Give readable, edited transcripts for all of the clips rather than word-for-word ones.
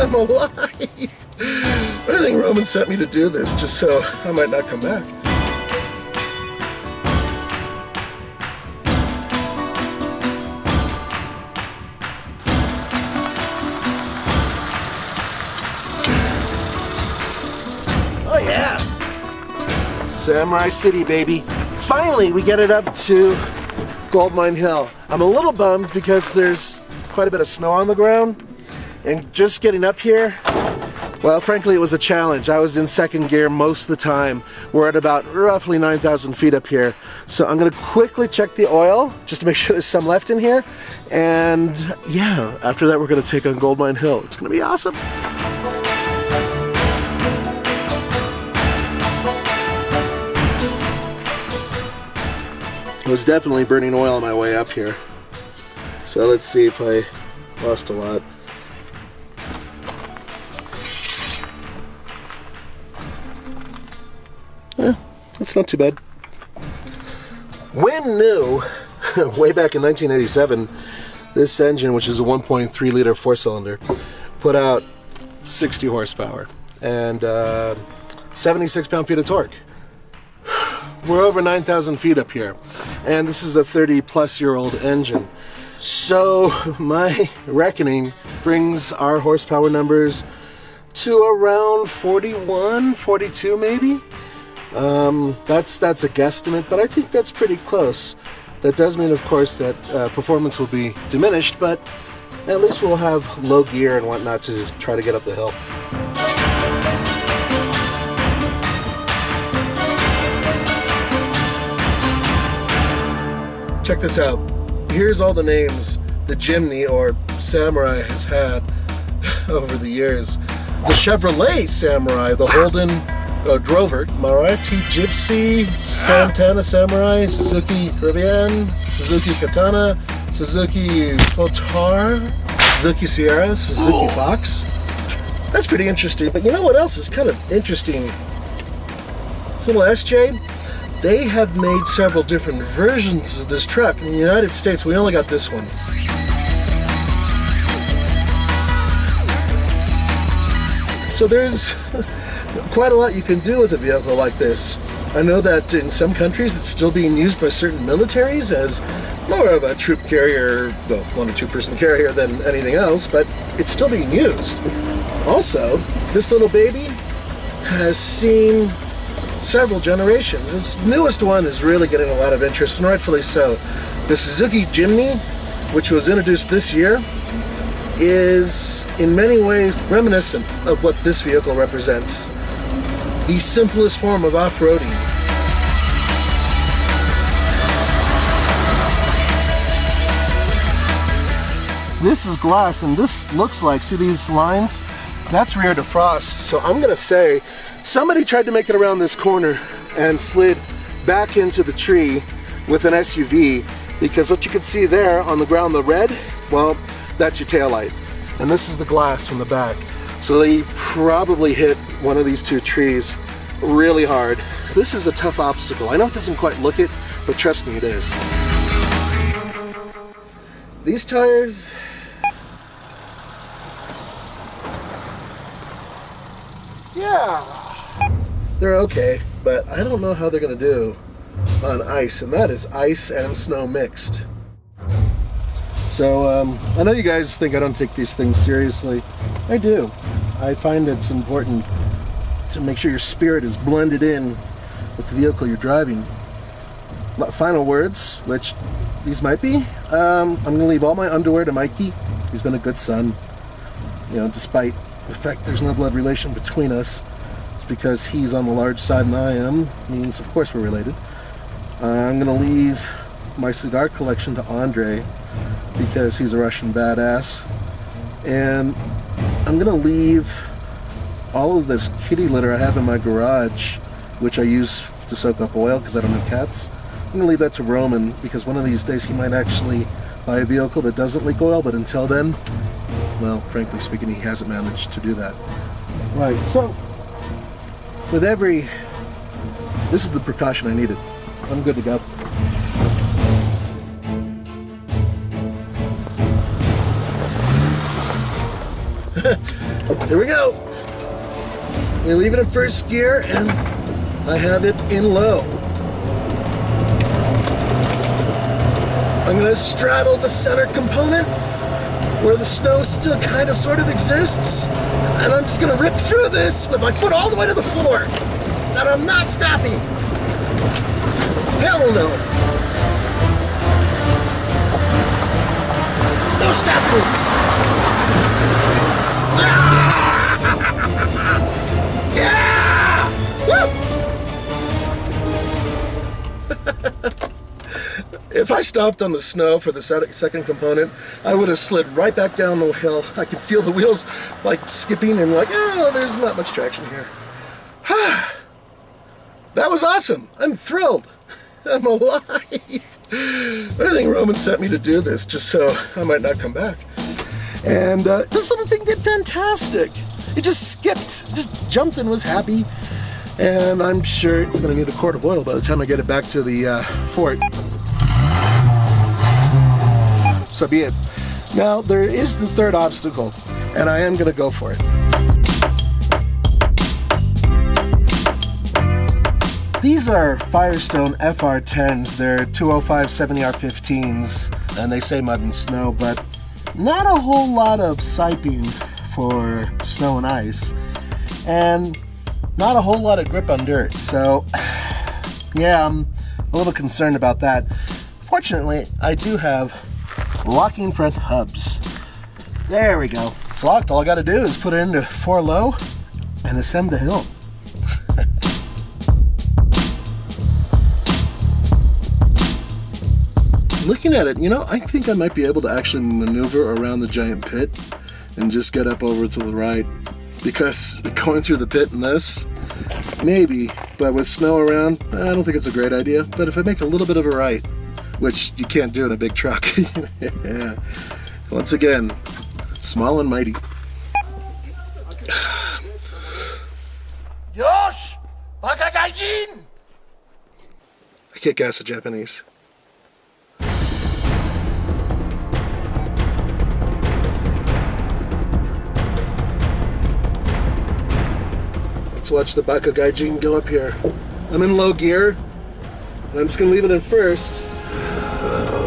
I'm alive. I think Roman sent me to do this just so I might not come back. Oh yeah! Samurai City, baby. Finally, we get it up to Goldmine Hill. I'm a little bummed because there's quite a bit of snow on the ground, and just getting up here, well, frankly, it was a challenge. I was in second gear most of the time. We're at about roughly 9,000 feet up here. So I'm gonna quickly check the oil just to make sure there's some left in here. And yeah, after that, we're gonna take on Goldmine Hill. It's gonna be awesome. I was definitely burning oil on my way up here. So let's see if I lost a lot. That's not too bad. When new, way back in 1987, this engine, which is a 1.3 liter four-cylinder, put out 60 horsepower and 76 pound-feet of torque. We're over 9,000 feet up here, and this is a 30-plus-year-old engine. So my reckoning brings our horsepower numbers to around 41, 42 maybe. That's a guesstimate, but I think that's pretty close. That does mean, of course, that performance will be diminished, but at least we'll have low gear and whatnot to try to get up the hill. Check this out. Here's all the names the Jimny or Samurai has had over the years. The Chevrolet Samurai, the Holden Drover, Maserati Gypsy, Santana Samurai, Suzuki Caribbean, Suzuki Katana, Suzuki Fotar, Suzuki Sierra, Suzuki Fox. That's pretty interesting. But you know what else is kind of interesting? This little SJ, they have made several different versions of this truck. In the United States, we only got this one. So there's quite a lot you can do with a vehicle like this. I know that in some countries it's still being used by certain militaries as more of a troop carrier, well, 1 or 2 person carrier than anything else, but it's still being used. Also, this little baby has seen several generations. Its newest one is really getting a lot of interest, and rightfully so. The Suzuki Jimny, which was introduced this year, is in many ways reminiscent of what this vehicle represents. The simplest form of off-roading. This is glass, and this looks like, see these lines? That's rear defrost. So I'm gonna say somebody tried to make it around this corner and slid back into the tree with an SUV, because what you can see there on the ground, the red, well, that's your taillight. And this is the glass from the back. So they probably hit one of these 2 trees really hard. So this is a tough obstacle. I know it doesn't quite look it, but trust me, it is. These tires, yeah, they're okay, but I don't know how they're gonna do on ice, and that is ice and snow mixed. So I know you guys think I don't take these things seriously. I do. I find it's important to make sure your spirit is blended in with the vehicle you're driving. Final words, which these might be. I'm gonna leave all my underwear to Mikey. He's been a good son. You know, despite the fact there's no blood relation between us. It's because he's on the large side and I am. Means, of course, we're related. I'm gonna leave my cigar collection to Andre because he's a Russian badass. And I'm gonna leave all of this kitty litter I have in my garage, which I use to soak up oil because I don't have cats. I'm gonna leave that to Roman because one of these days he might actually buy a vehicle that doesn't leak oil, but until then, well, frankly speaking, he hasn't managed to do that. Right, so with this is the precaution I needed. I'm good to go. Here we go. We leave it in first gear and I have it in low. I'm gonna straddle the center component where the snow still kind of sort of exists. And I'm just gonna rip through this with my foot all the way to the floor. And I'm not stopping. Hell no. No stopping. Yeah! Woo! If I stopped on the snow for the second component, I would have slid right back down the hill. I could feel the wheels like skipping and like, oh, there's not much traction here. That was awesome. I'm thrilled. I'm alive. I think Roman sent me to do this just so I might not come back. And this little thing did fantastic. It just skipped, just jumped and was happy. And I'm sure it's going to need a quart of oil by the time I get it back to the fort. So be it. Now, there is the third obstacle, and I am going to go for it. These are Firestone FR10s. They're 205 70R15s, and they say mud and snow, but not a whole lot of siping for snow and ice, and not a whole lot of grip on dirt. So, yeah, I'm a little concerned about that. Fortunately, I do have locking front hubs. There we go. It's locked. All I got to do is put it into 4 low and ascend the hill. Looking at it, you know, I think I might be able to actually maneuver around the giant pit and just get up over to the right, because going through the pit in this, maybe, but with snow around, I don't think it's a great idea. But if I make a little bit of a right, which you can't do in a big truck, yeah. Once again, small and mighty. Yosh! Wakagaijin! I kick ass at Japanese. Let's watch the Bakagaijin go up here. I'm in low gear, and I'm just gonna leave it in first.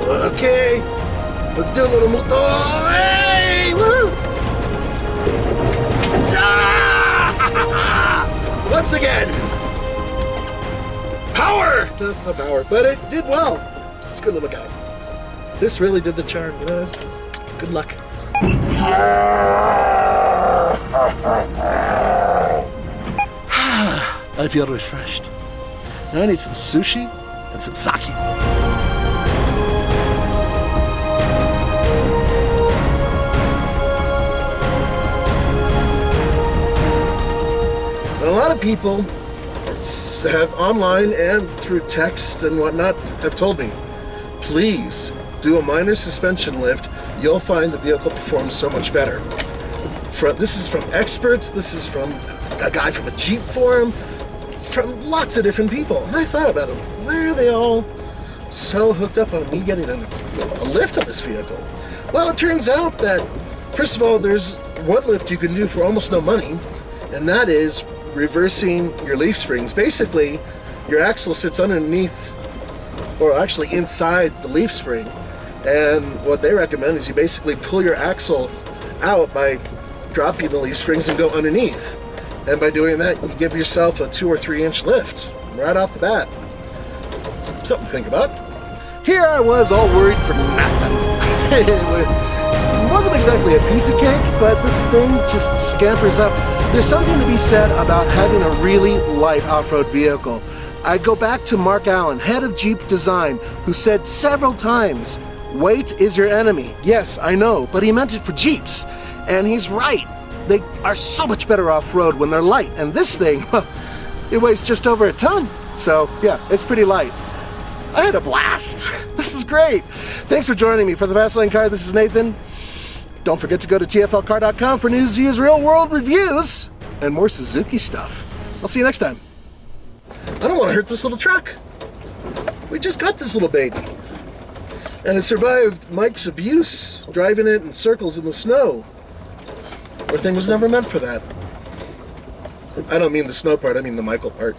Okay, let's do a little moto. Hey, woo! Ah! Once again, power. That's not power, but it did well. It's a good little guy. This really did the charm. You know, it's just good luck. I feel refreshed. Now I need some sushi and some sake. A lot of people have online and through text and whatnot have told me, please do a minor suspension lift. You'll find the vehicle performs so much better. This is from experts. This is from a guy from a Jeep forum, from lots of different people. And I thought about it. Why are they all so hooked up on me getting a lift on this vehicle? Well, it turns out that, first of all, there's one lift you can do for almost no money, and that is reversing your leaf springs. Basically, your axle sits underneath, or actually inside the leaf spring, and what they recommend is you basically pull your axle out by dropping the leaf springs and go underneath. And by doing that, you give yourself a 2 or 3 inch lift right off the bat. Something to think about. Here I was all worried for nothing. It wasn't exactly a piece of cake, but this thing just scampers up. There's something to be said about having a really light off-road vehicle. I go back to Mark Allen, head of Jeep Design, who said several times, weight is your enemy. Yes, I know, but he meant it for Jeeps. And he's right. They are so much better off-road when they're light. And this thing, it weighs just over a ton. So, yeah, it's pretty light. I had a blast. This is great. Thanks for joining me for the Fast Lane Car. This is Nathan. Don't forget to go to tflcar.com for news, views, real-world reviews, and more Suzuki stuff. I'll see you next time. I don't want to hurt this little truck. We just got this little baby. And it survived Mike's abuse, driving it in circles in the snow. Our thing was never meant for that. I don't mean the snow part, I mean the Michael part.